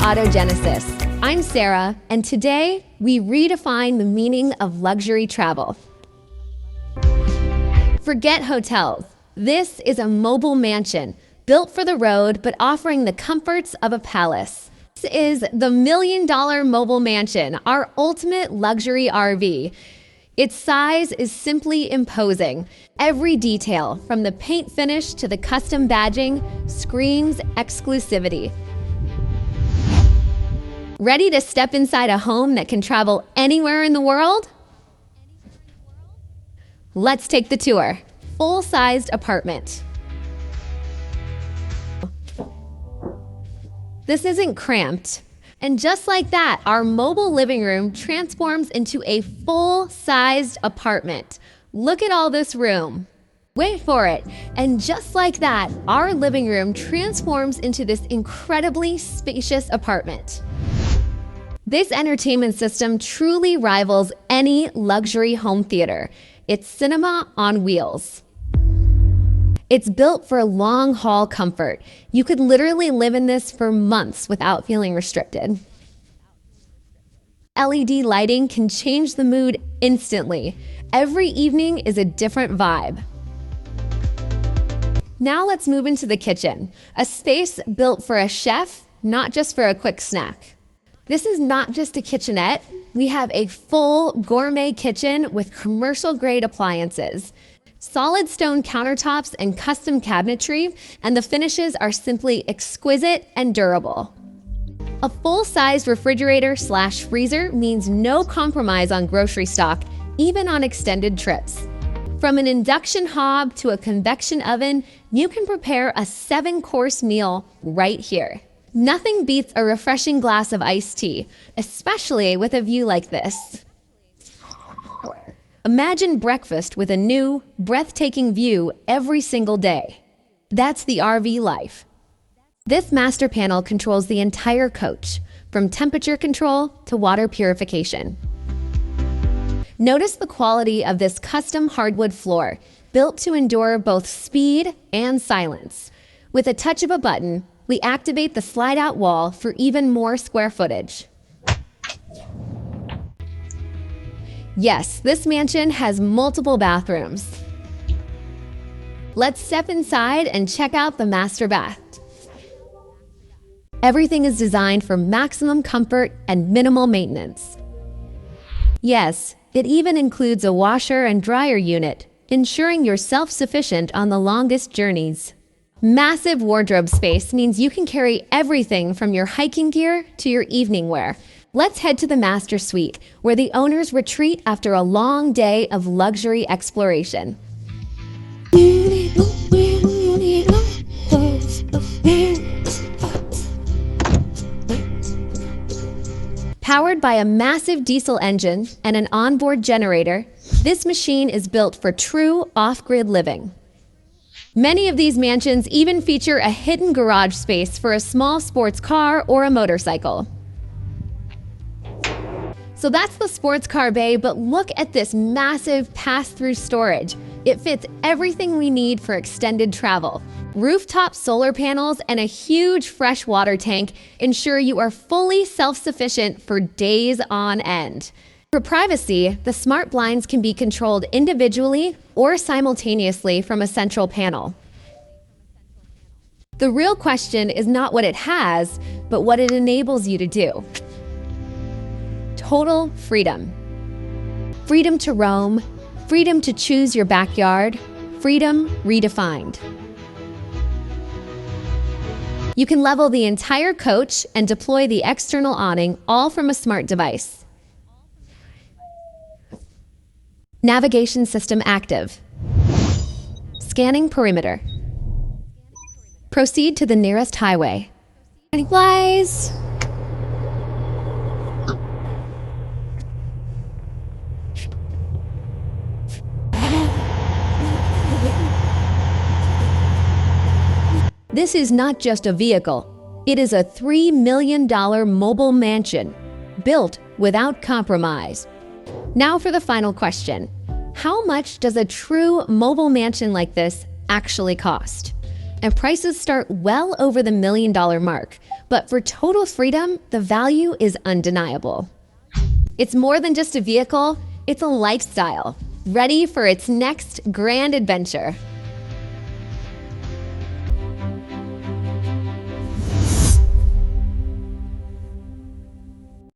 AutoGenesis. I'm Sarah, and today we redefine the meaning of luxury travel. Forget hotels. This is a mobile mansion built for the road but offering the comforts of a palace. This is the $1 Million Mobile Mansion, our ultimate luxury RV. Its size is simply imposing. Every detail, from the paint finish to the custom badging, screams exclusivity. Ready to step inside a home that can travel anywhere in the world? Let's take the tour. Full-sized apartment. This isn't cramped. And just like that, our mobile living room transforms into a full-sized apartment. Look at all this room. Wait for it. And just like that, our living room transforms into this incredibly spacious apartment. This entertainment system truly rivals any luxury home theater. It's cinema on wheels. It's built for long-haul comfort. You could literally live in this for months without feeling restricted. LED lighting can change the mood instantly. Every evening is a different vibe. Now let's move into the kitchen, a space built for a chef, not just for a quick snack. This is not just a kitchenette. We have a full gourmet kitchen with commercial-grade appliances, solid stone countertops and custom cabinetry, and the finishes are simply exquisite and durable. A full-sized refrigerator/freezer means no compromise on grocery stock, even on extended trips. From an induction hob to a convection oven, you can prepare a 7-course meal right here. Nothing beats a refreshing glass of iced tea, especially with a view like this. Imagine breakfast with a new, breathtaking view every single day. That's the RV life. This master panel controls the entire coach, from temperature control to water purification. Notice the quality of this custom hardwood floor, built to endure both speed and silence. With a touch of a button, we activate the slide-out wall for even more square footage. Yes, this mansion has multiple bathrooms. Let's step inside and check out the master bath. Everything is designed for maximum comfort and minimal maintenance. Yes, it even includes a washer and dryer unit, ensuring you're self-sufficient on the longest journeys. Massive wardrobe space means you can carry everything from your hiking gear to your evening wear. Let's head to the master suite, where the owners retreat after a long day of luxury exploration. Powered by a massive diesel engine and an onboard generator, this machine is built for true off-grid living. Many of these mansions even feature a hidden garage space for a small sports car or a motorcycle. So that's the sports car bay, but look at this massive pass-through storage. It fits everything we need for extended travel. Rooftop solar panels and a huge fresh water tank ensure you are fully self-sufficient for days on end. For privacy, the smart blinds can be controlled individually or simultaneously from a central panel. The real question is not what it has, but what it enables you to do. Total freedom. Freedom to roam, freedom to choose your backyard, freedom redefined. You can level the entire coach and deploy the external awning all from a smart device. Navigation system active. Scanning perimeter. Proceed to the nearest highway. Flies. This is not just a vehicle. It is a $3 million mobile mansion, built without compromise. Now for the final question. How much does a true mobile mansion like this actually cost? and prices start well over the $1 million mark. But for total freedom, the value is undeniable. It's more than just a vehicle, it's a lifestyle, ready for its next grand adventure.